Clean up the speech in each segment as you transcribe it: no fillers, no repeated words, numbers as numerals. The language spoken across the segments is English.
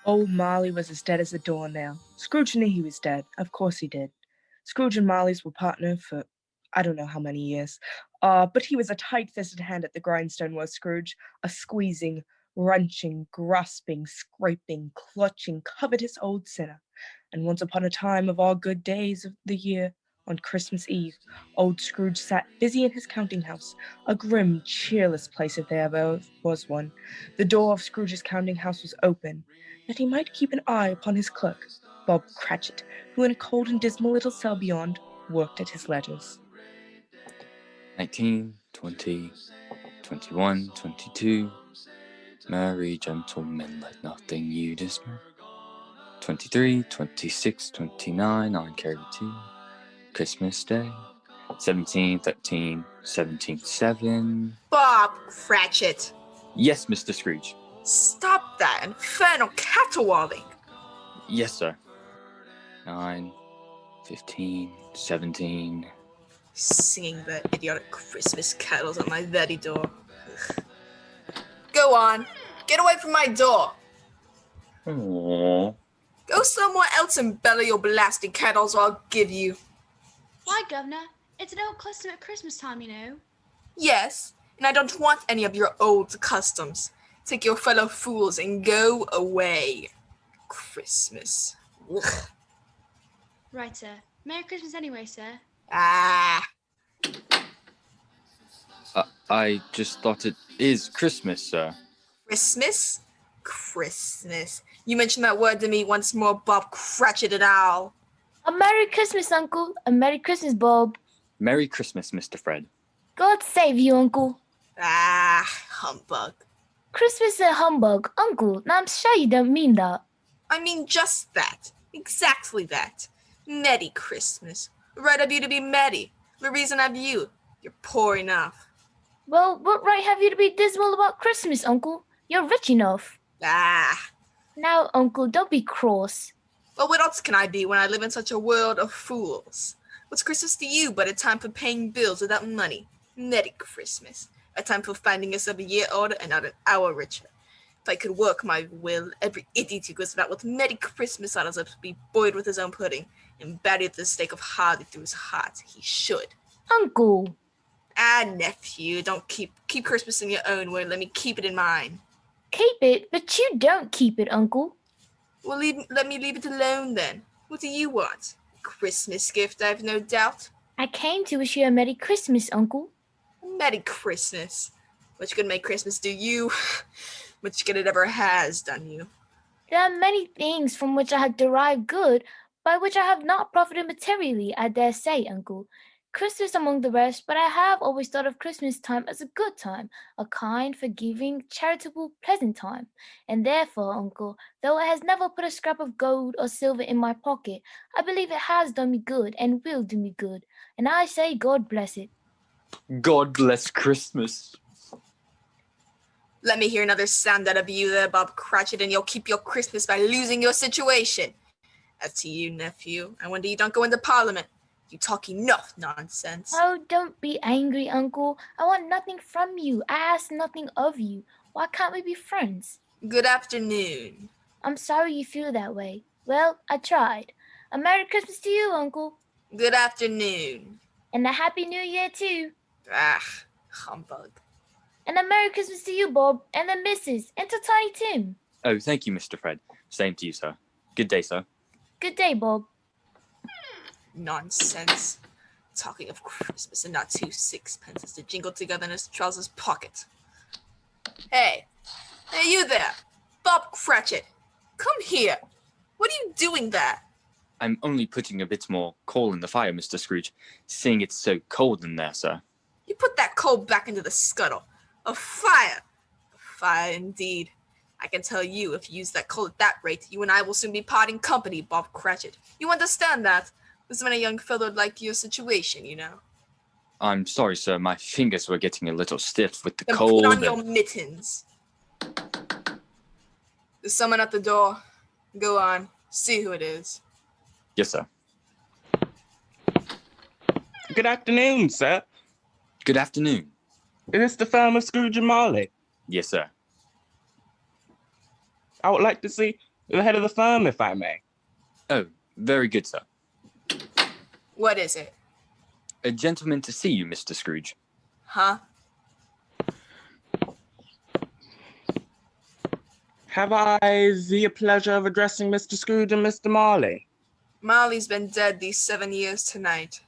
Old Marley was as dead as a doornail. Scrooge knew he was dead. Of course he did. Scrooge and Marley's were partnered for I don't know how many years. But he was a tight-fisted hand at the grindstone, was Scrooge, a squeezing, wrenching, grasping, scraping, clutching, covetous old sinner. And once upon a time of all good days of the year, on Christmas Eve, old Scrooge sat busy in his counting house, a grim, cheerless place if there ever was one. The door of Scrooge's counting house was open, that he might keep an eye upon his clerk, Bob Cratchit, who in a cold and dismal little cell beyond worked at his ledgers. 19, 20, 21, 22. Merry gentlemen, let nothing you dismay. 23, 26, 29, on carry 2. Christmas Day. 17, 13, 17, 7. Bob Cratchit! Yes, Mr. Scrooge. Stop that infernal caterwauling! Yes, sir. 9, 15, 17. Singing the idiotic Christmas carols at my very door. Ugh. Go on, get away from my door! Aww. Go somewhere else and bellow your blasted carols or I'll give you. Why, Governor? It's an old custom at Christmas time, you know. Yes, and I don't want any of your old customs. Take your fellow fools and go away. Christmas. Ugh. Right, sir. Merry Christmas anyway, sir. Ah. I just thought it is Christmas, sir. Christmas? Christmas. You mentioned that word to me once more, Bob Cratchit and Owl. A Merry Christmas, Uncle. A Merry Christmas, Bob. Merry Christmas, Mr. Fred. God save you, Uncle. Ah, humbug. Christmas is a humbug, Uncle. Now I'm sure you don't mean that. I mean just that. Exactly that. Merry Christmas. Right of you to be merry. What reason have you? You're poor enough. Well, what right have you to be dismal about Christmas, Uncle? You're rich enough. Ah. Now, Uncle, don't be cross. Well, what else can I be when I live in such a world of fools? What's Christmas to you but a time for paying bills without money? Merry Christmas. A time for finding yourself a year older and not an hour richer. If I could work my will, every idiot who goes about with Merry Christmas on his lips would be buoyed with his own pudding and buried at the stake of Harley through his heart. He should. Uncle. Ah, nephew, don't keep Christmas in your own way. Let me keep it in mine. Keep it, but you don't keep it, Uncle. Well, let me leave it alone then. What do you want? Christmas gift, I have no doubt. I came to wish you a Merry Christmas, Uncle. Merry Christmas. Much good may Christmas do you. Much good it ever has done you. There are many things from which I have derived good, by which I have not profited materially, I dare say, Uncle. Christmas among the rest, but I have always thought of Christmas time as a good time, a kind, forgiving, charitable, pleasant time. And therefore, Uncle, though it has never put a scrap of gold or silver in my pocket, I believe it has done me good and will do me good. And I say God bless it. God bless Christmas. Let me hear another sound out of you there, Bob Cratchit, and you'll keep your Christmas by losing your situation. As to you, nephew, I wonder you don't go into Parliament. You talk enough nonsense. Oh, don't be angry, Uncle. I want nothing from you. I ask nothing of you. Why can't we be friends? Good afternoon. I'm sorry you feel that way. Well, I tried. A Merry Christmas to you, Uncle. Good afternoon. And a Happy New Year, too. Ah, humbug. And a Merry Christmas to you, Bob, and the missus, and to Tiny Tim. Oh, thank you, Mr. Fred. Same to you, sir. Good day, sir. Good day, Bob. Nonsense. Talking of Christmas and not 2 sixpences to jingle together in his trousers pocket. Hey, you there, Bob Cratchit. Come here. What are you doing there? I'm only putting a bit more coal in the fire, Mr. Scrooge, seeing it's so cold in there, sir. You put that coal back into the scuttle. A fire. A fire indeed. I can tell you, if you use that coal at that rate, you and I will soon be parting company, Bob Cratchit. You understand that? There's when a young fellow like your situation, you know. I'm sorry, sir. My fingers were getting a little stiff with the Then cold. put on your mittens. There's someone at the door. Go on. See who it is. Yes, sir. Good afternoon, sir. Good afternoon. Is this the firm of Scrooge and Marley? Yes, sir. I would like to see The head of the firm, if I may. Oh, very good, sir. What is it? A gentleman to see you, Mr. Scrooge. Huh? Have I the pleasure of addressing Mr. Scrooge and Mr. Marley? Molly's been dead these 7 years tonight.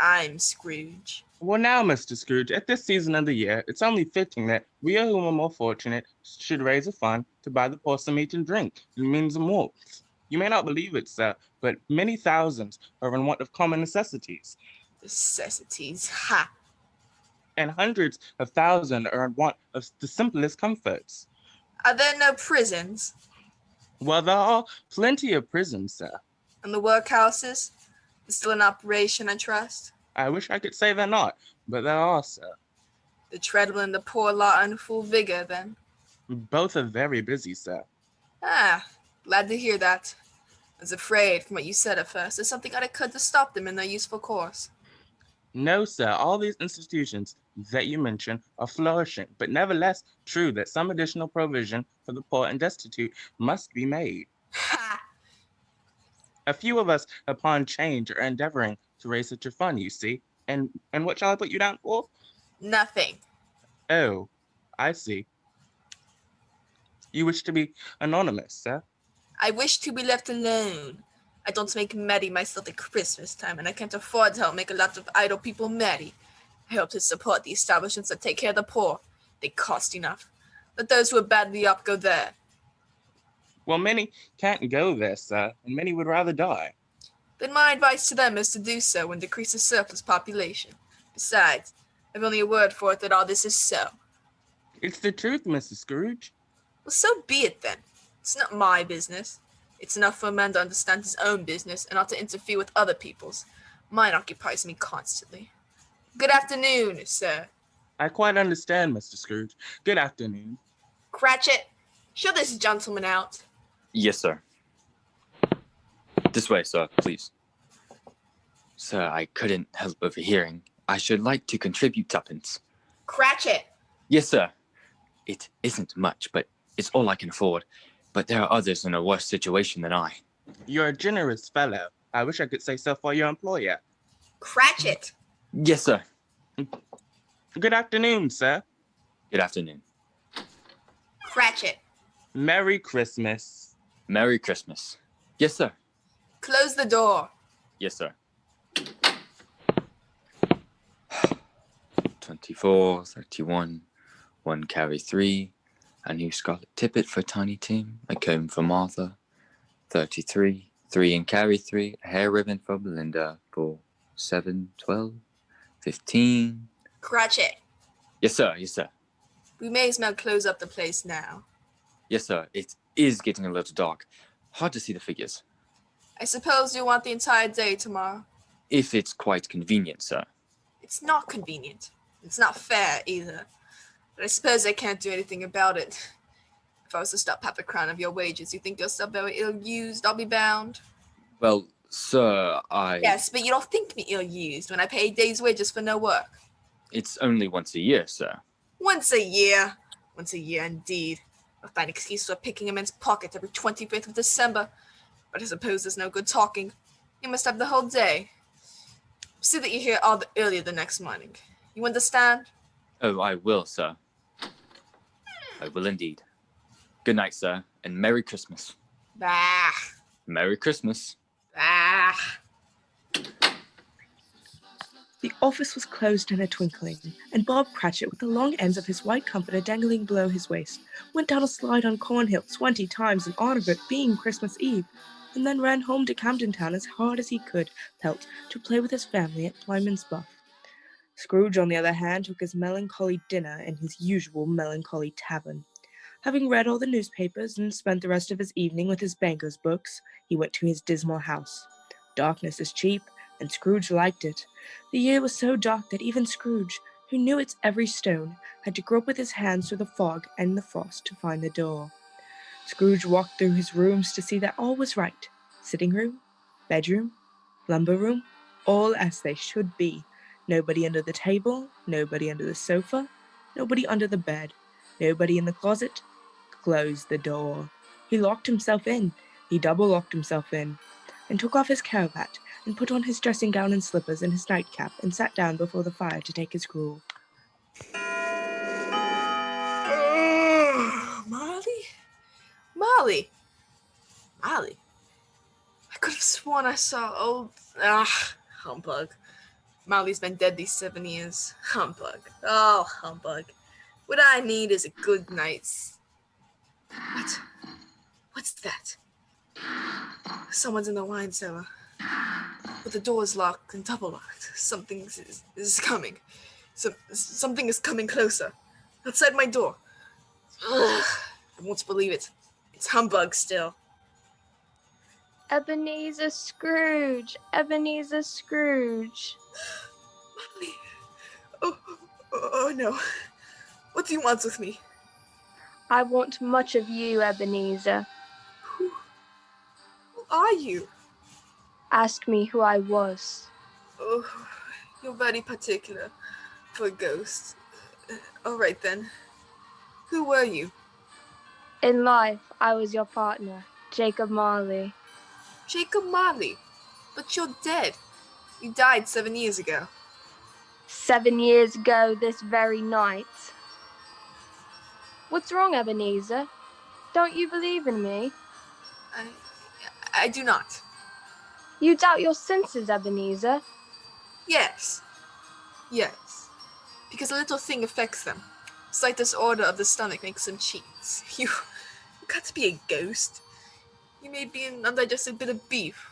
I'm Scrooge. Well, now, Mr. Scrooge, at this season of the year, it's only fitting that we who are more fortunate should raise a fund to buy the poor some meat and drink, and means and warmth. You may not believe it, sir, but many thousands are in want of common necessities, Necessities. Ha! and hundreds of thousands are in want of the simplest comforts. Are there no prisons? Well, there are plenty of prisons, sir. And the workhouses? They're still in operation, I trust? I wish I could say they're not, but there are, sir. The treadmill and the poor law are in full vigor, then? Both are very busy, sir. Ah, glad to hear that. I was afraid, from what you said at first, there's something I could to stop them in their useful course. No, sir, all these institutions that you mention are flourishing, but nevertheless true that some additional provision for the poor and destitute must be made. Ha! A few of us upon change are endeavoring to raise such a fund, you see. And what shall I put you down for? Nothing. Oh, I see. You wish to be anonymous, sir? I wish to be left alone. I don't make merry myself at Christmas time, and I can't afford to help make a lot of idle people merry. I help to support the establishments that take care of the poor. They cost enough. Let those who are badly off go there. Well, many can't go there, sir, and many would rather die. Then my advice to them is to do so and decrease the surplus population. Besides, I've only a word for it that all this is so. It's the truth, Mr. Scrooge. Well, so be it then. It's not my business. It's enough for a man to understand his own business and not to interfere with other people's. Mine occupies me constantly. Good afternoon, sir. I quite understand, Mr. Scrooge. Good afternoon. Cratchit, show this gentleman out. Yes, sir. This way, sir, please. Sir, I couldn't help overhearing. I should like to contribute tuppence. Cratchit! Yes, sir. It isn't much, but it's all I can afford. But there are others in a worse situation than I. You're a generous fellow. I wish I could say so for your employer. Cratchit! Yes, sir. Good afternoon, sir. Good afternoon. Cratchit! Merry Christmas. Merry Christmas. Yes, sir. Close the door. Yes, sir. 24, 31, 1 carry 3, a new scarlet tippet for Tiny Tim, a comb for Martha, 33, 3 and carry 3, a hair ribbon for Belinda, 4, 7, 12, 15. Cratchit! Yes, sir. Yes, sir. We may as well close up the place now. Yes, sir. It is getting a little dark. Hard to see the figures. I suppose you want the entire day tomorrow. If it's quite convenient, sir. It's not convenient. It's not fair either. But I suppose I can't do anything about it. If I was to stop half a crown of your wages, you think you're still very ill-used, I'll be bound. Well, sir, Yes, but you don't think me ill-used when I pay a day's wages for no work. It's only once a year, sir. Once a year. Once a year, indeed. I'll find excuses for picking a man's pocket every 25th of December. But I suppose there's no good talking. You must have the whole day. See that you're here all the earlier the next morning. You understand? Oh, I will, sir. I will indeed. Good night, sir, and Merry Christmas. Bah. Merry Christmas. Bah. The office was closed in a twinkling, and Bob Cratchit, with the long ends of his white comforter dangling below his waist, went down a slide on Cornhill 20 times in honor of it being Christmas Eve, and then ran home to Camden Town as hard as he could pelt to play with his family at Plyman's Buff. Scrooge, on the other hand, took his melancholy dinner in his usual melancholy tavern. Having read all the newspapers and spent the rest of his evening with his banker's books, he went to his dismal house. Darkness is cheap, and Scrooge liked it. The year was so dark that even Scrooge, who knew its every stone, had to grope with his hands through the fog and the frost to find the door. Scrooge walked through his rooms to see that all was right. Sitting room, bedroom, lumber room, all as they should be. Nobody under the table, nobody under the sofa, nobody under the bed, nobody in the closet. Close the door. He locked himself in. He double-locked himself in, and took off his cravat, and put on his dressing gown and slippers and his nightcap, and sat down before the fire to take his gruel. Molly! I could have sworn I saw old... humbug. Molly's been dead these 7 years. Humbug. Oh, humbug. What I need is a good night's... What? What's that? Someone's in the wine cellar. But the door's locked and double locked. Something is coming. Something is coming closer. Outside my door. Ugh, I won't believe it. It's humbug still. Ebenezer Scrooge! Ebenezer Scrooge! Molly! Oh no. What do you want with me? I want much of you, Ebenezer. Who are you? Ask me who I was. Oh, you're very particular for a ghost. All right then. Who were you? In life, I was your partner, Jacob Marley. Jacob Marley. But you're dead. You died 7 years ago. 7 years ago this very night. What's wrong, Ebenezer? Don't you believe in me? I do not. You doubt your senses, Ebenezer? Yes. Because a little thing affects them. Slight disorder of the stomach makes them cheats. You got to be a ghost. You may be an undigested bit of beef,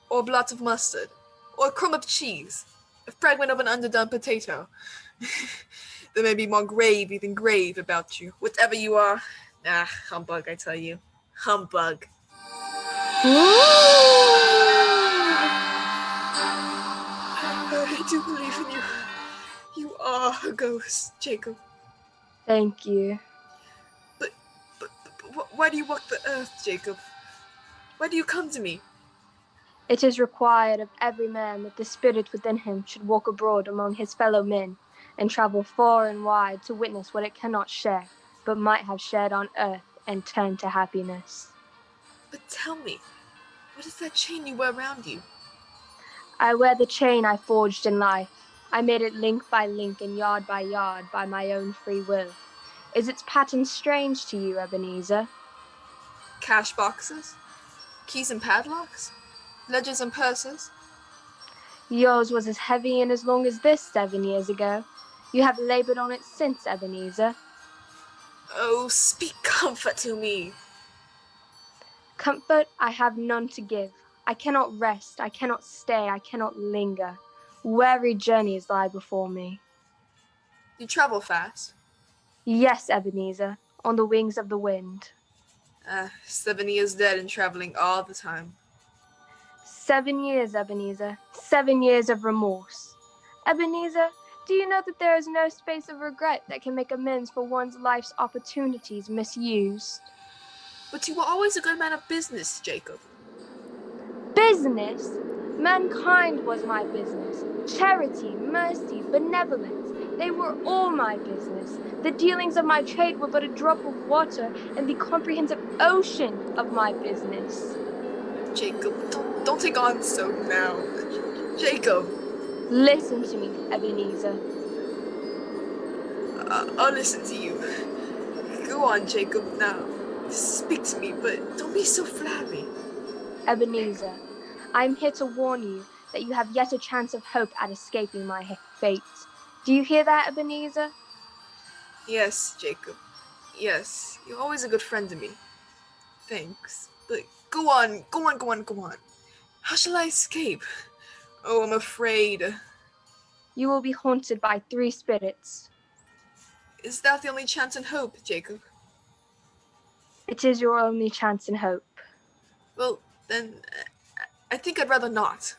or a blot of mustard, or a crumb of cheese, a fragment of an underdone potato. There may be more gravy than grave about you. Whatever you are, humbug, I tell you. Humbug. I do believe in you. You are a ghost, Jacob. Thank you. But why do you walk the earth, Jacob? Why do you come to me? It is required of every man that the spirit within him should walk abroad among his fellow men, and travel far and wide to witness what it cannot share, but might have shared on earth and turn to happiness. But tell me, what is that chain you wear around you? I wear the chain I forged in life. I made it link by link and yard by yard by my own free will. Is its pattern strange to you, Ebenezer? Cash boxes? Keys and padlocks? Ledgers and purses? Yours was as heavy and as long as this 7 years ago. You have labored on it since, Ebenezer. Oh, speak comfort to me. Comfort I have none to give. I cannot rest, I cannot stay, I cannot linger. Weary journeys lie before me. You travel fast? Yes, Ebenezer, on the wings of the wind. 7 years dead and traveling all the time. 7 years, Ebenezer. 7 years of remorse. Ebenezer, do you know that there is no space of regret that can make amends for one's life's opportunities misused? But you were always a good man of business, Jacob. Business? Mankind was my business. Charity, mercy, benevolence, they were all my business. The dealings of my trade were but a drop of water in the comprehensive ocean of my business. Jacob, don't take on so now. Jacob. Listen to me, Ebenezer. I'll listen to you. Go on, Jacob, now. Speak to me, but don't be so flabby. Ebenezer, I am here to warn you that you have yet a chance of hope at escaping my fate. Do you hear that, Ebenezer? Yes, Jacob. Yes, you're always a good friend to me. Thanks. But go on. How shall I escape? Oh, I'm afraid. You will be haunted by 3 spirits. Is that the only chance and hope, Jacob? It is your only chance and hope. Well, then, I think I'd rather not.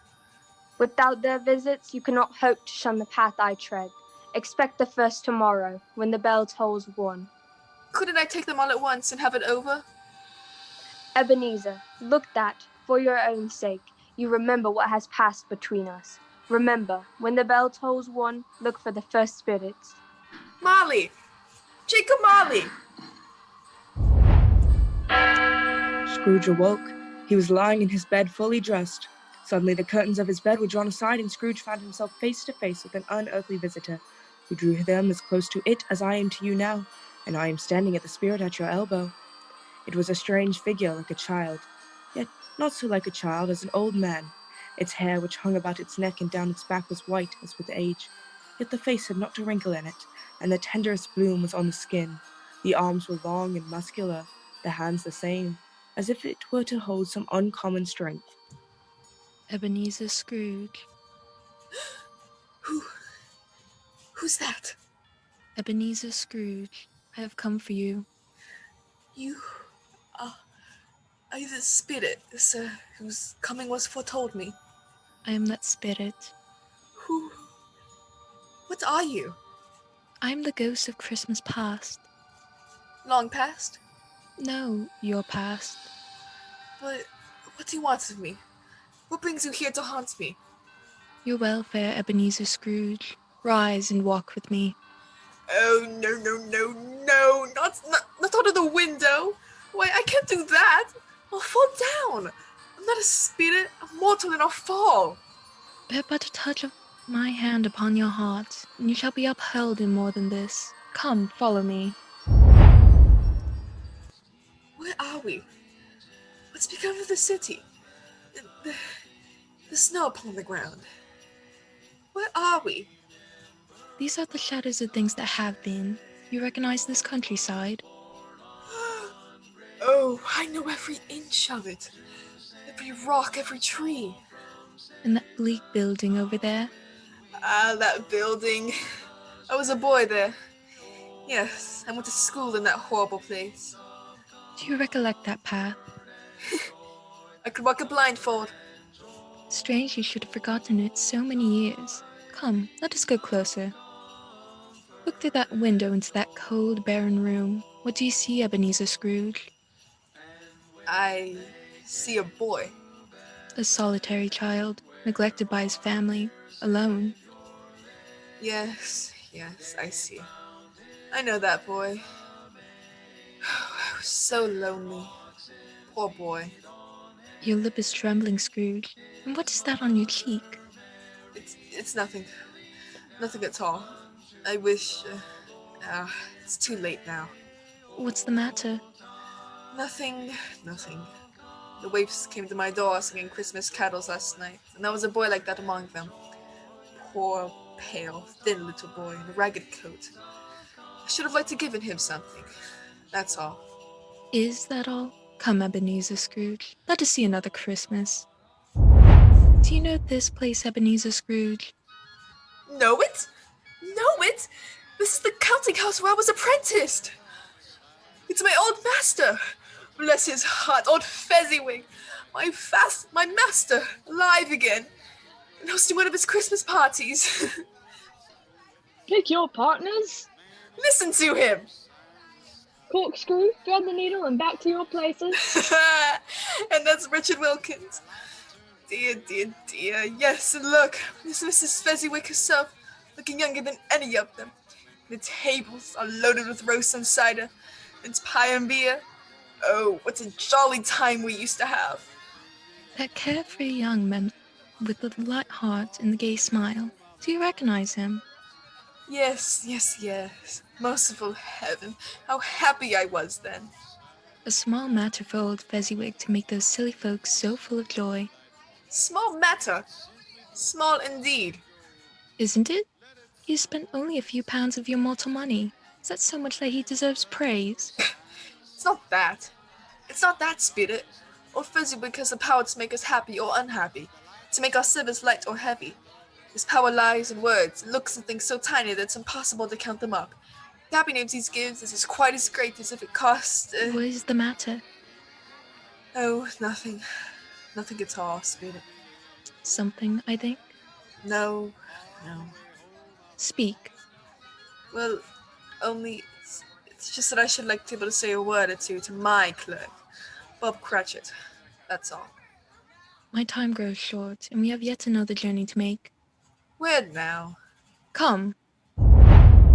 Without their visits, you cannot hope to shun the path I tread. Expect the first tomorrow, when the bell tolls 1. Couldn't I take them all at once and have it over? Ebenezer, look that, for your own sake, you remember what has passed between us. Remember, when the bell tolls 1, look for the first spirits. Marley! Jacob Marley! Scrooge awoke. He was lying in his bed fully dressed. Suddenly the curtains of his bed were drawn aside and Scrooge found himself face to face with an unearthly visitor, who drew them as close to it as I am to you now, and I am standing at the spirit at your elbow. It was a strange figure like a child, yet not so like a child as an old man. Its hair, which hung about its neck and down its back, was white as with age, yet the face had not a wrinkle in it, and the tenderest bloom was on the skin. The arms were long and muscular, the hands the same, as if it were to hold some uncommon strength. Ebenezer Scrooge. Who's that? Ebenezer Scrooge, I have come for you. You are you the spirit, sir, whose coming was foretold me? I am that spirit. What are you? I am the ghost of Christmas past. Long past? No, your past. But what do you want of me? What brings you here to haunt me? Your welfare, Ebenezer Scrooge. Rise and walk with me. Oh, no, not out of the window. Why, I can't do that. I'll fall down. I'm not a spirit. I'm mortal and I'll fall. Bear but a touch of my hand upon your heart, and you shall be upheld in more than this. Come, follow me. Where are we? What's become of the city? The snow upon the ground. Where are we? These are the shadows of things that have been. You recognize this countryside? Oh, I know every inch of it. Every rock, every tree. And that bleak building over there? Ah, that building. I was a boy there. Yes, I went to school in that horrible place. Do you recollect that path? I could walk a blindfold. Strange you should have forgotten it so many years. Come, let us go closer. Look through that window into that cold, barren room. What do you see, Ebenezer Scrooge? I see a boy. A solitary child, neglected by his family, alone. Yes, I see. I know that boy. I was so lonely. Poor boy. Your lip is trembling, Scrooge. And what is that on your cheek? It's nothing. Nothing at all. I wish... it's too late now. What's the matter? Nothing. The waifs came to my door singing Christmas carols last night, and there was a boy like that among them. Poor, pale, thin little boy in a ragged coat. I should have liked to given him something. That's all. Is that all? Come, Ebenezer Scrooge. Let us see another Christmas. Do you know this place, Ebenezer Scrooge? Know it? Know it? This is the counting house where I was apprenticed. It's my old master. Bless his heart, old Fezziwig. My master, alive again. And hosting one of his Christmas parties. Pick your partners. Listen to him. Corkscrew, thread the needle, and back to your places. And that's Richard Wilkins. Dear. Yes, and look, this Mrs. Fezziwig herself, looking younger than any of them. The tables are loaded with roast and cider, and pie and beer. Oh, what a jolly time we used to have. That carefree young man with the light heart and the gay smile. Do you recognize him? Yes. Merciful heaven, how happy I was then. A small matter for old Fezziwig to make those silly folks so full of joy. Small matter. Small indeed. Isn't it? You spent only a few pounds of your mortal money. Is that so much that he deserves praise? It's not that. It's not that, Spirit. Old Fezziwig has the power to make us happy or unhappy, to make our service light or heavy. His power lies in words, looks and things so tiny that it's impossible to count them up. The happy names he gives is quite as great as if it cost... What is the matter? Oh, nothing. Nothing at all, Spirit. Something, I think. No. Speak. Well, only it's just that I should like to be able to say a word or two to my clerk, Bob Cratchit. That's all. My time grows short, and we have yet another journey to make. Where now? Come.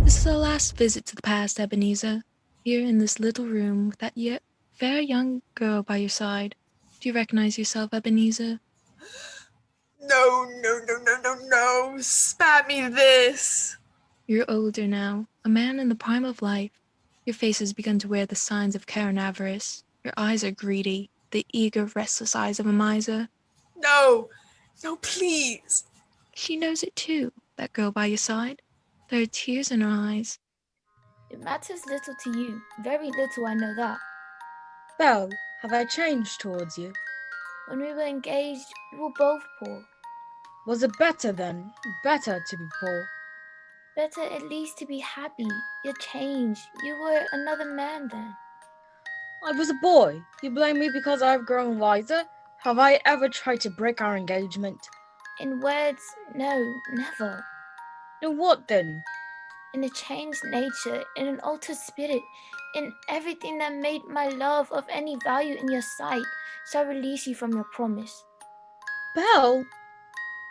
This is our last visit to the past, Ebenezer. Here in this little room with that yet fair young girl by your side. Do you recognize yourself, Ebenezer? No, no, no, no, no, no. Spare me this. You're older now, a man in the prime of life. Your face has begun to wear the signs of care and avarice. Your eyes are greedy, the eager, restless eyes of a miser. No, no, please. She knows it too, that girl by your side. There are tears in her eyes. It matters little to you. Very little, I know that. Belle, have I changed towards you? When we were engaged, we were both poor. Was it better then? Better to be poor? Better at least to be happy. You're changed. You were another man then. I was a boy. You blame me because I've grown wiser? Have I ever tried to break our engagement? In words, no, never. In what then? In a changed nature, in an altered spirit, in everything that made my love of any value in your sight, so I release you from your promise. Belle?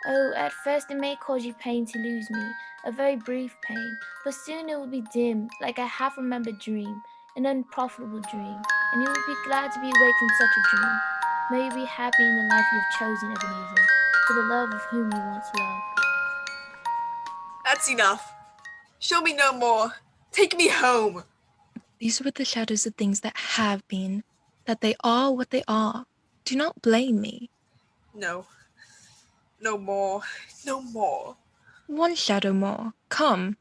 Oh, at first it may cause you pain to lose me, a very brief pain, but soon it will be dim, like a half-remembered dream, an unprofitable dream, and you will be glad to be awake from such a dream. May you be happy in the life you have chosen, Ebenezer, for the love of whom you once loved. That's enough. Show me no more. Take me home. These were the shadows of things that have been, that they are what they are. Do not blame me. No. No more. No more. One shadow more. Come.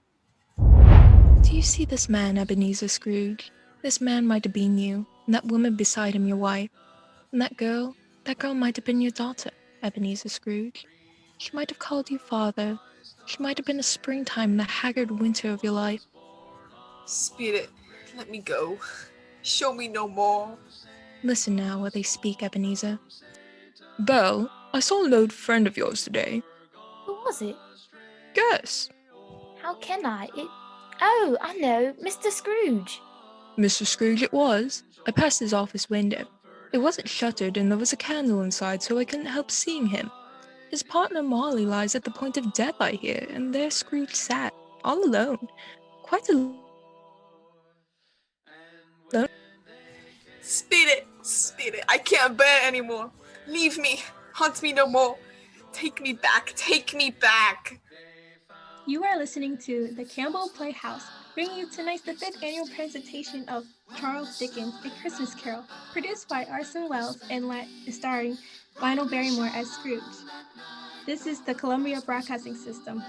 Do you see this man, Ebenezer Scrooge? This man might have been you, and that woman beside him your wife. And that girl might have been your daughter, Ebenezer Scrooge. She might have called you father. She might have been a springtime in the haggard winter of your life. Spirit, let me go. Show me no more. Listen now while they speak, Ebenezer. Belle, I saw an old friend of yours today. Who was it? Guess. How can I? Oh, I know, Mr. Scrooge. Mr. Scrooge it was. I passed his office window. It wasn't shuttered and there was a candle inside, so I couldn't help seeing him. His partner Molly lies at the point of death, I hear, and there Scrooge sat, all alone. Quite alone. Spirit, spirit, I can't bear anymore. Leave me. Haunt me no more. Take me back. Take me back. You are listening to the Campbell Playhouse, bringing you tonight's the 5th annual presentation of Charles Dickens' A Christmas Carol, produced by Orson Welles and starring Lionel Barrymore as Scrooge. This is the Columbia Broadcasting System.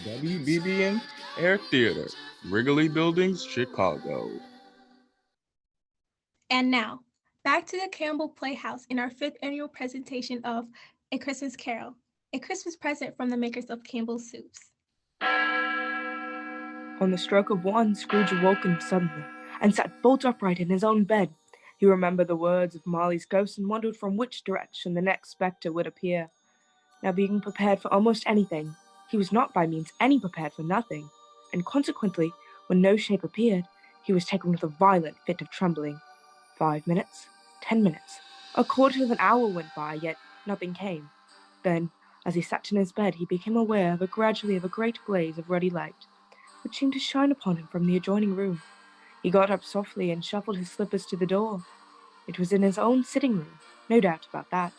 WBBM Air Theater, Wrigley Buildings, Chicago. And now, back to the Campbell Playhouse in our 5th annual presentation of A Christmas Carol, a Christmas present from the makers of Campbell's Soups. On the stroke of one, Scrooge awoke suddenly, and sat bolt upright in his own bed. He remembered the words of Marley's ghost and wondered from which direction the next spectre would appear. Now being prepared for almost anything, he was not by means any prepared for nothing, and consequently, when no shape appeared, he was taken with a violent fit of trembling. 5 minutes, 10 minutes, a quarter of an hour went by, yet nothing came. Then, as he sat in his bed, he became aware gradually of a great blaze of ruddy light, which seemed to shine upon him from the adjoining room. He got up softly and shuffled his slippers to the door. It was in his own sitting room, no doubt about that,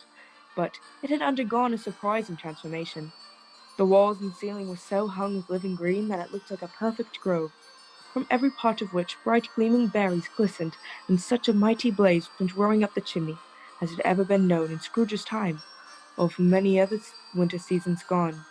but it had undergone a surprising transformation. The walls and ceiling were so hung with living green that it looked like a perfect grove, from every part of which bright gleaming berries glistened, and such a mighty blaze went roaring up the chimney as had ever been known in Scrooge's time, or for many other winter seasons gone.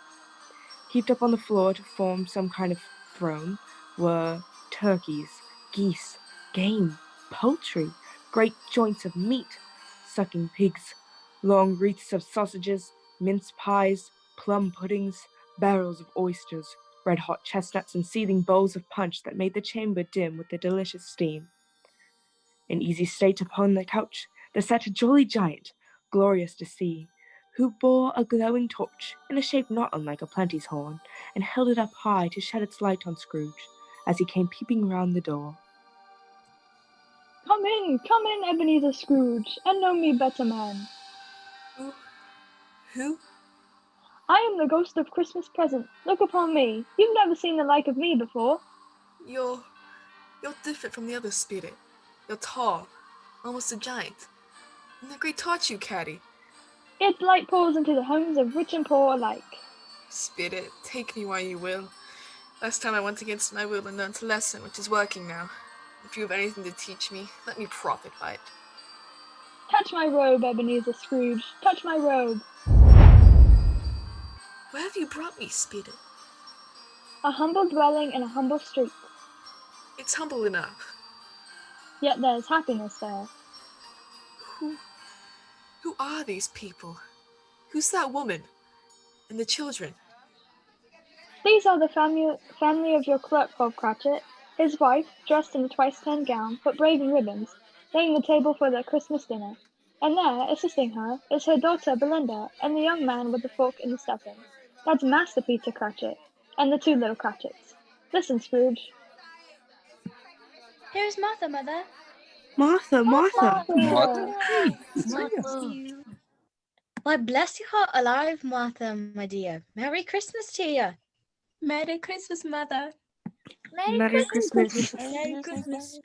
Heaped up on the floor to form some kind of throne were turkeys, geese, game, poultry, great joints of meat, sucking pigs, long wreaths of sausages, mince pies, plum puddings, barrels of oysters, red-hot chestnuts, and seething bowls of punch that made the chamber dim with the delicious steam. In easy state upon the couch there sat a jolly giant, glorious to see, who bore a glowing torch in a shape not unlike a plenty's horn, and held it up high to shed its light on Scrooge as he came peeping round the door. Come in, Ebenezer Scrooge, and know me better, man. Who? I am the ghost of Christmas present. Look upon me. You've never seen the like of me before. You're different from the other, Spirit. You're tall, almost a giant. And that great taught you, Caddy. Its light pours into the homes of rich and poor alike. Spirit, take me while you will. Last time I went against my will and learned a lesson, which is working now. If you have anything to teach me, let me profit by it. Touch my robe, Ebenezer Scrooge. Touch my robe. Where have you brought me, Spirit? A humble dwelling in a humble street. It's humble enough. Yet there's happiness there. Who are these people? Who's that woman? And the children? These are the family of your clerk, Bob Cratchit. His wife, dressed in a twice-turned gown, but brave in ribbons, laying the table for their Christmas dinner. And there, assisting her, is her daughter Belinda, and the young man with the fork in the stuffing. That's Master Peter Cratchit, and the two little Cratchits. Listen, Scrooge. Here's Martha, Mother. Martha. Mother? Hey, Martha. You. Why, bless your heart alive, Martha, my dear. Merry Christmas to you. Merry Christmas, Mother. Merry Christmas. Merry Christmas.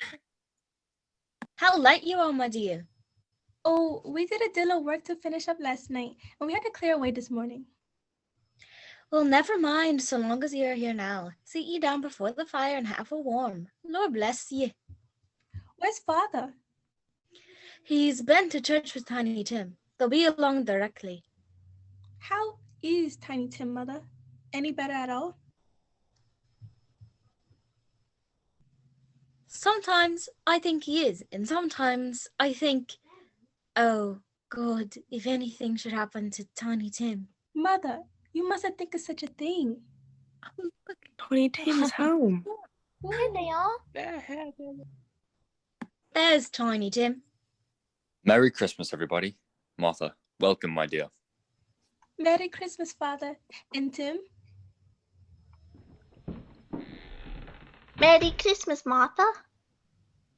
How late you are, my dear. Oh, we did a deal of work to finish up last night, and we had to clear away this morning. Well, never mind, so long as you're here now. Sit ye down before the fire and have a warm. Lord bless ye. Where's Father? He's been to church with Tiny Tim. They'll be along directly. How is Tiny Tim, Mother? Any better at all? Sometimes I think he is, and sometimes I think, oh, God, if anything should happen to Tiny Tim. Mother, you mustn't think of such a thing. Tiny Tim's home. Here they are. There's Tiny Tim. Merry Christmas, everybody. Martha, welcome, my dear. Merry Christmas, Father. And Tim? Merry Christmas, Martha.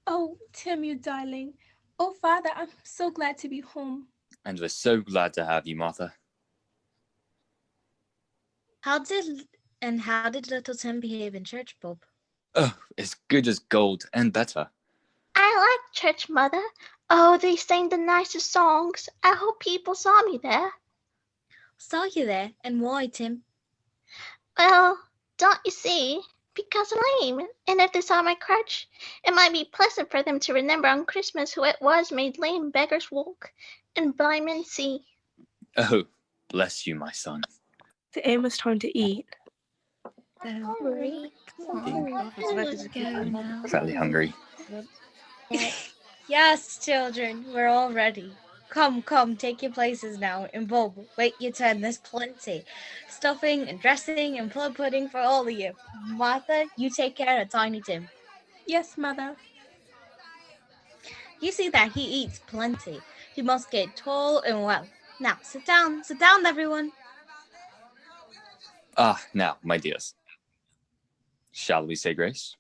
Oh, Tim, you darling. Oh, Father, I'm so glad to be home. And we're so glad to have you, Martha. How did little Tim behave in church, Bob? Oh, as good as gold and better. I like church, Mother. Oh, they sang the nicest songs. I hope people saw me there. Saw you there, and why, Tim? Well, don't you see? Because I'm lame, and if they saw my crutch, it might be pleasant for them to remember on Christmas who it was made lame beggars walk and blind men see. Oh, bless you, my son. It's almost time to eat. I'm hungry. Let's go now. Fairly hungry. Yes, children, we're all ready. Come, take your places now. And Bob, wait your turn, there's plenty. Stuffing and dressing and plum pudding for all of you. Martha, you take care of Tiny Tim. Yes, Mother. You see that he eats plenty. He must get tall and well. Now, sit down, everyone. Now, my dears. Shall we say grace?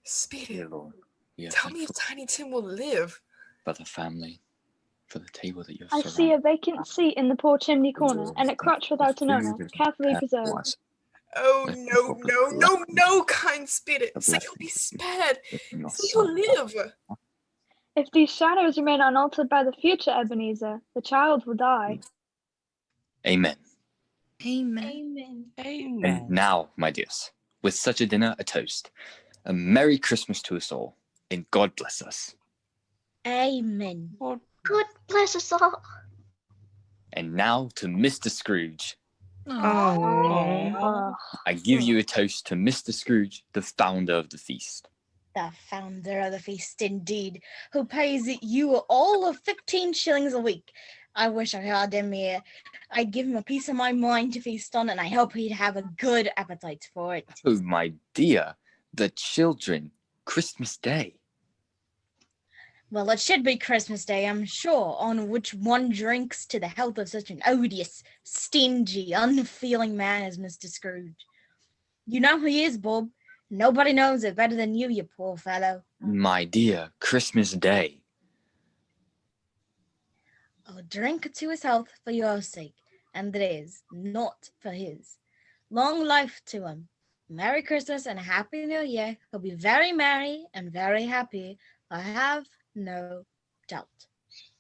Spirit, Dear Lord, we are tell me if thankful Tiny Tim will live. for the family, for the table that you have I surrounded. see a vacant seat in the poor chimney corner, and a crutch without an owner, carefully preserved. Oh, no, kind Spirit. Say he'll be spared. Say he'll live. If these shadows remain unaltered by the future, Ebenezer, the child will die. Amen. Amen. Amen. And now, my dears, with such a dinner, a toast. A Merry Christmas to us all, and God bless us. Amen. God bless us all. And now to Mr. Scrooge. Oh. I give you a toast to Mr. Scrooge, the founder of the feast. The founder of the feast, indeed, who pays you all of 15 shillings a week. I wish I had him here. I'd give him a piece of my mind to feast on, and I hope he'd have a good appetite for it. Oh, my dear, the children, Christmas Day. Well, it should be Christmas Day, I'm sure, on which one drinks to the health of such an odious, stingy, unfeeling man as Mr. Scrooge. You know who he is, Bob. Nobody knows it better than you poor fellow. My dear, Christmas Day. Oh, drink to his health for your sake, and theirs, not for his. Long life to him. Merry Christmas and a Happy New Year. He'll be very merry and very happy. I have no doubt.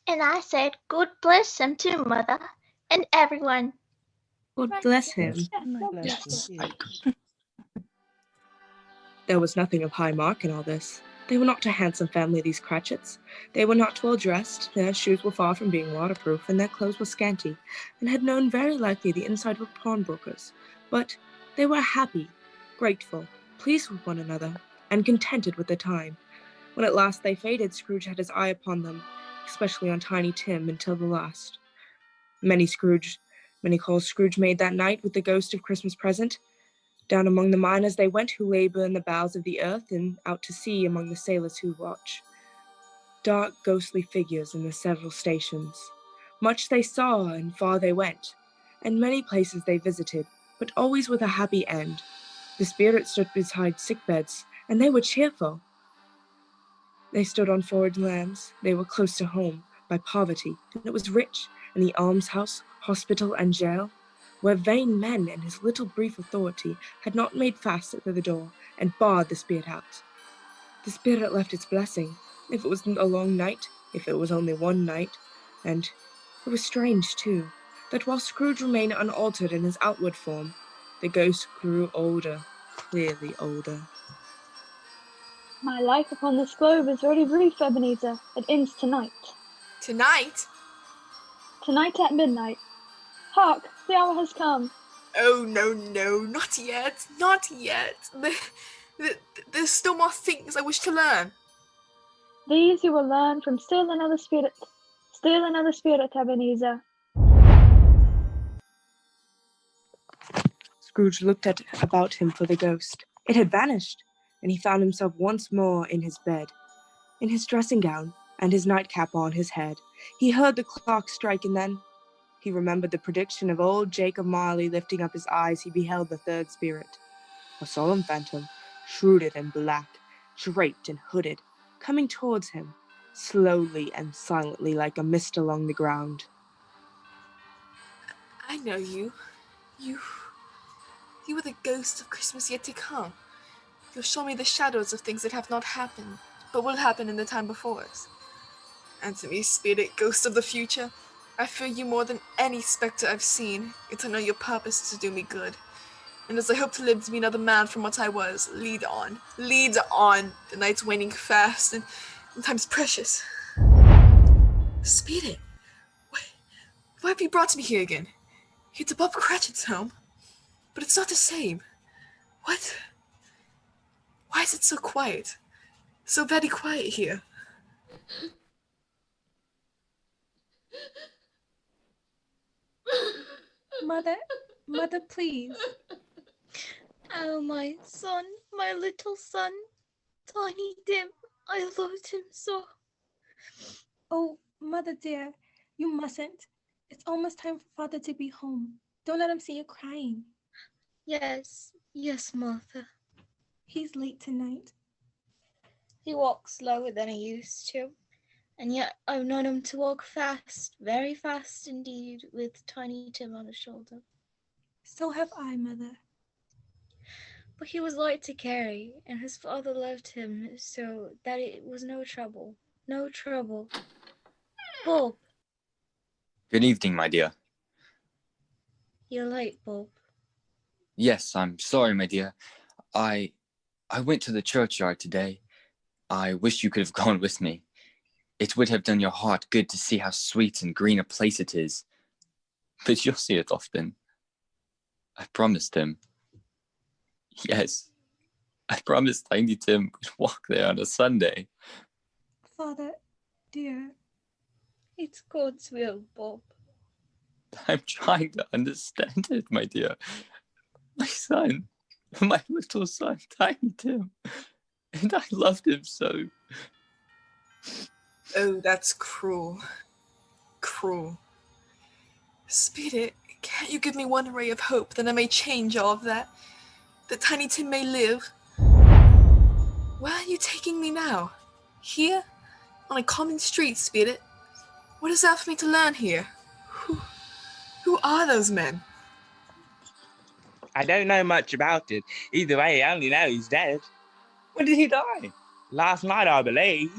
And I said, God bless him too, Mother, and everyone. God bless him. Bless you. There was nothing of high mark in all this. They were not a handsome family, these Cratchits. They were not well dressed, their shoes were far from being waterproof, and their clothes were scanty, and had known very likely the inside of a pawnbroker's. But they were happy, grateful, pleased with one another, and contented with the time. When at last they faded, Scrooge had his eye upon them, especially on Tiny Tim, until the last. Many calls Scrooge made that night with the ghost of Christmas present. Down among the miners they went who labor in the bowels of the earth, and out to sea among the sailors who watch. Dark, ghostly figures in the several stations. Much they saw, and far they went, and many places they visited, but always with a happy end. The spirits stood beside sick beds, and they were cheerful. They stood on foreign lands, they were close to home, by poverty, and it was rich, in the almshouse, hospital, and jail, where vain men and his little brief authority had not made fast at the door and barred the spirit out. The spirit left its blessing, if it was a long night, if it was only one night, and it was strange, too, that while Scrooge remained unaltered in his outward form, the ghost grew older, clearly older. My life upon this globe is very brief, Ebenezer. It ends tonight. Tonight? Tonight at midnight. Hark, the hour has come. Oh, no, not yet, not yet. There's still more things I wish to learn. These you will learn from still another spirit, Ebenezer. Scrooge looked about him for the ghost. It had vanished, and he found himself once more in his bed, in his dressing gown, and his nightcap on his head. He heard the clock strike, and then he remembered the prediction of old Jacob Marley. Lifting up his eyes, he beheld the third spirit, a solemn phantom, shrouded and black, draped and hooded, coming towards him, slowly and silently like a mist along the ground. I know you. You are the ghost of Christmas yet to come. You'll show me the shadows of things that have not happened, but will happen in the time before us. And to me, spirit, ghost of the future, I fear you more than any spectre I've seen, yet I know your purpose is to do me good. And as I hope to live to be another man from what I was, lead on. The night's waning fast, and time's precious. Spirit, why have you brought me here again? It's Bob Cratchit's home, but it's not the same. What? Why is it so quiet? So very quiet here. Mother, please. Oh, my son, my little son, Tiny Tim, I loved him so. Oh, Mother dear, you mustn't. It's almost time for Father to be home. Don't let him see you crying. Yes, Martha. He's late tonight. He walks slower than he used to, and yet I've known him to walk fast, very fast indeed, with Tiny Tim on his shoulder. So have I, Mother. But he was light to carry, and his father loved him so that it was no trouble. No trouble. Bob. Good evening, my dear. You're late, Bob. Yes, I'm sorry, my dear. I went to the churchyard today. I wish you could have gone with me. It would have done your heart good to see how sweet and green a place it is. But you'll see it often. I promised him. Yes, I promised Tiny Tim would walk there on a Sunday. Father, dear. It's God's will, Bob. I'm trying to understand it, my dear. My son, my little son, Tiny Tim. And I loved him so. Oh, that's cruel. Cruel. Spirit, can't you give me one ray of hope that I may change all of that? That Tiny Tim may live? Where are you taking me now? Here? On a common street, Spirit? What is there for me to learn here? Who are those men? I don't know much about it. Either way, I only know he's dead. When did he die? Last night, I believe.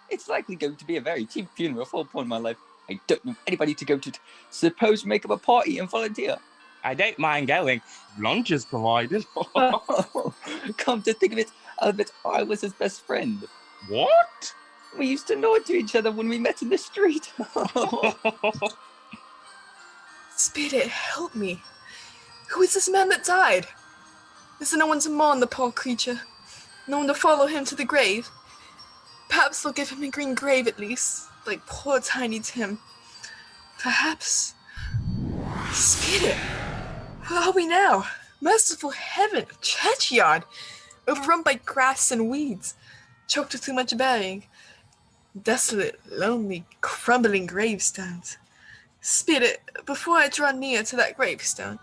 It's likely going to be a very cheap funeral for a point in my life. I don't know anybody to go to. Suppose we make up a party and volunteer. I don't mind going. Lunch is provided. Come to think of it, Albert, I was his best friend. What? We used to nod to each other when we met in the street. Spirit, help me. Who is this man that died? Is there no one to mourn the poor creature? No one to follow him to the grave? Perhaps they'll give him a green grave at least, like poor Tiny Tim. Perhaps. Spirit, where are we now? Merciful heaven, a churchyard, overrun by grass and weeds, choked with too much burying. Desolate, lonely, crumbling gravestones. Spirit, before I draw near to that gravestone,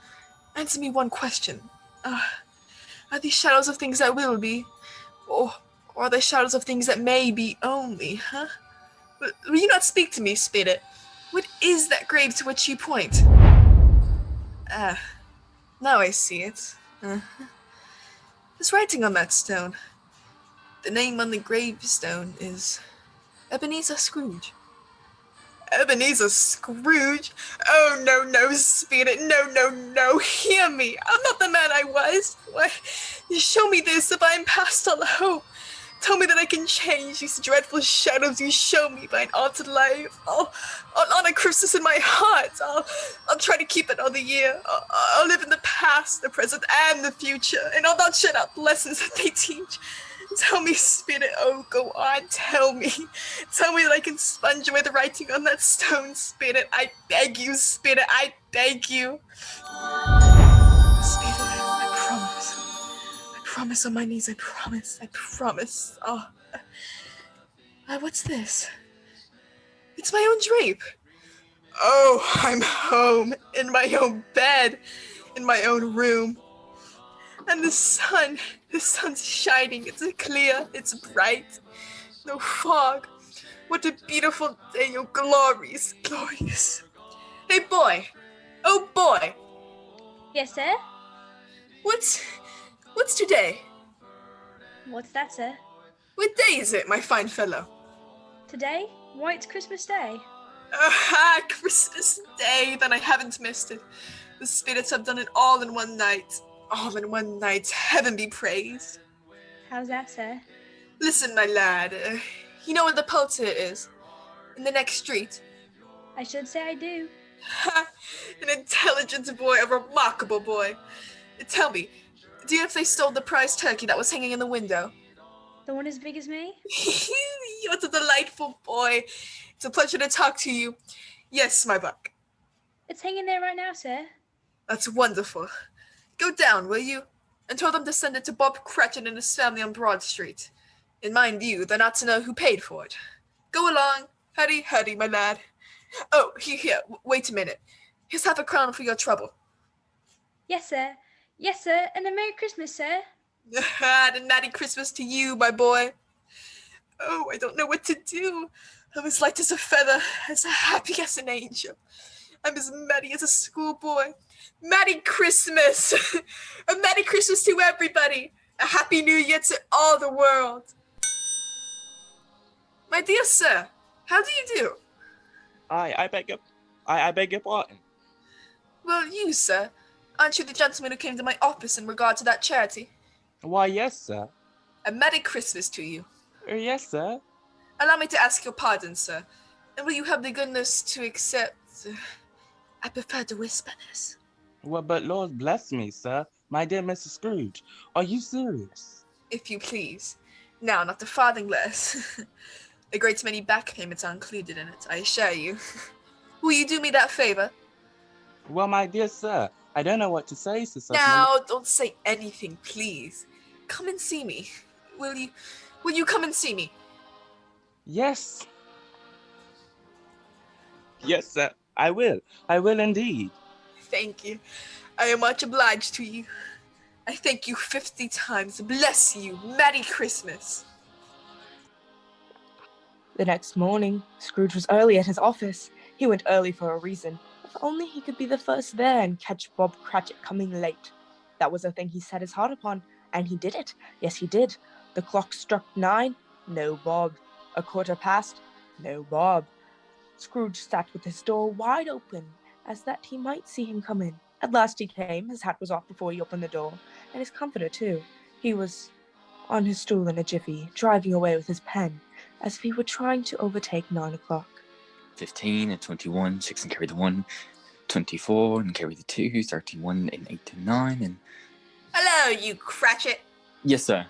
answer me one question. Are these shadows of things that will be? Or are they shadows of things that may be only, huh? Will you not speak to me, Spirit? What is that grave to which you point? Now I see it. There's writing on that stone. The name on the gravestone is Ebenezer Scrooge. Ebenezer Scrooge? Oh, no, Spirit, no, hear me. I'm not the man I was. Why, you show me this if I am past all hope. Tell me that I can change these dreadful shadows you show me by an altered life. On a Christmas in my heart. I'll try to keep it another year. I'll live in the past, the present, and the future, and I'll not shut out the lessons that they teach. Tell me, Spirit, oh, go on, tell me. Tell me that I can sponge away the writing on that stone, Spirit. I beg you, Spirit, I beg you. Spirit, I promise. I promise on my knees, I promise. Oh. What's this? It's my own drape. Oh, I'm home, in my own bed, in my own room. And the sun's shining, it's clear, it's bright, no fog. What a beautiful day, oh glorious. Hey boy, oh boy. Yes, sir? What's today? What's that, sir? What day is it, my fine fellow? Today? Why, it's Christmas Day. Christmas Day, then I haven't missed it. The spirits have done it all in one night. All in one night, heaven be praised. How's that, sir? Listen, my lad, you know where the poultice is? In the next street? I should say I do. An intelligent boy, a remarkable boy. Tell me, do you know if they stole the prize turkey that was hanging in the window? The one as big as me? You're a delightful boy. It's a pleasure to talk to you. Yes, my buck. It's hanging there right now, sir. That's wonderful. Go down, will you? And tell them to send it to Bob Cratchit and his family on Broad Street. In my view, they're not to know who paid for it. Go along. Huddy, my lad. Oh, here, wait a minute. Here's half a crown for your trouble. Yes, sir, and a Merry Christmas, sir. And a natty Christmas to you, my boy. Oh, I don't know what to do. I'm as light as a feather, as happy as an angel. I'm as merry as a schoolboy. Merry Christmas! A Merry Christmas to everybody! A Happy New Year to all the world! My dear sir, how do you do? I beg your pardon. Well, you, sir, aren't you the gentleman who came to my office in regard to that charity? Why, yes, sir. A Merry Christmas to you. Yes, sir. Allow me to ask your pardon, sir. And will you have the goodness to accept... I prefer to whisper this. Well, but Lord bless me, sir. My dear Mrs. Scrooge, are you serious? If you please. Now, not a farthing less. A great many back payments are included in it, I assure you. Will you do me that favor? Well, my dear sir, I don't know what to say to such... Now, don't say anything, please. Come and see me. Will you come and see me? Yes. Yes, sir, I will. I will indeed. Thank you. I am much obliged to you. I thank you 50 times. Bless you. Merry Christmas. The next morning, Scrooge was early at his office. He went early for a reason. If only he could be the first there and catch Bob Cratchit coming late. That was a thing he set his heart upon, and he did it. Yes, he did. The clock struck 9. No Bob. 1:15. No Bob. Scrooge sat with his door wide open, as that he might see him come in. At last he came. His hat was off before he opened the door, and his comforter too. He was on his stool in a jiffy, driving away with his pen, as if he were trying to overtake 9 o'clock. 15 and 21, 6 and carry the 1, 24 and carry the 2, 31 and 8 and 9 and... Hello, you Cratchit. Yes, sir.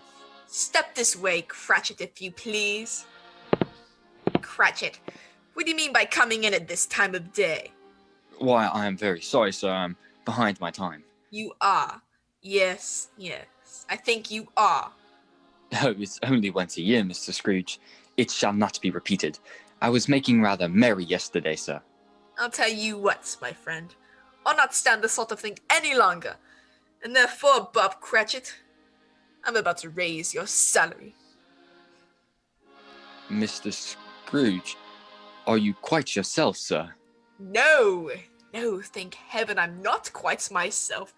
Step this way, Cratchit, if you please. Cratchit, what do you mean by coming in at this time of day? Why, I am very sorry, sir. I'm behind my time. You are. Yes. I think you are. Oh, it's only once a year, Mr. Scrooge. It shall not be repeated. I was making rather merry yesterday, sir. I'll tell you what, my friend. I'll not stand this sort of thing any longer. And therefore, Bob Cratchit, I'm about to raise your salary. Mr. Scrooge, are you quite yourself, sir? No, thank heaven I'm not quite myself.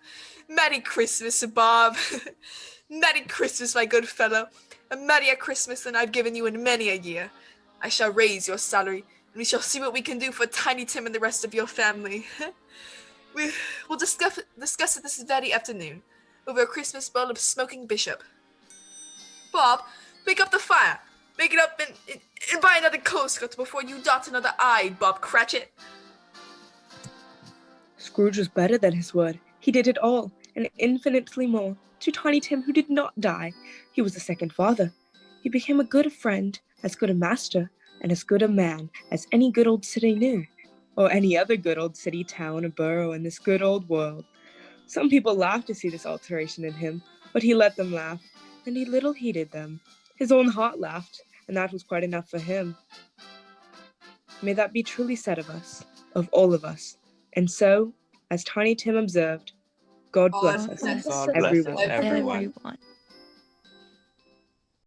Merry Christmas, Bob. Merry Christmas, my good fellow. A merrier Christmas than I've given you in many a year. I shall raise your salary, and we shall see what we can do for Tiny Tim and the rest of your family. We'll discuss it this very afternoon, over a Christmas bowl of smoking bishop. Bob, make up the fire. Make it up and buy another coat before you dot another I, Bob Cratchit. Scrooge was better than his word. He did it all, and infinitely more, to Tiny Tim, who did not die. He was a second father. He became a good friend, as good a master, and as good a man as any good old city knew, or any other good old city, town, or borough in this good old world. Some people laughed to see this alteration in him, but he let them laugh, and he little heeded them. His own heart laughed, and that was quite enough for him. May that be truly said of us, of all of us. And so, as Tiny Tim observed, God bless us, God bless us, everyone. everyone.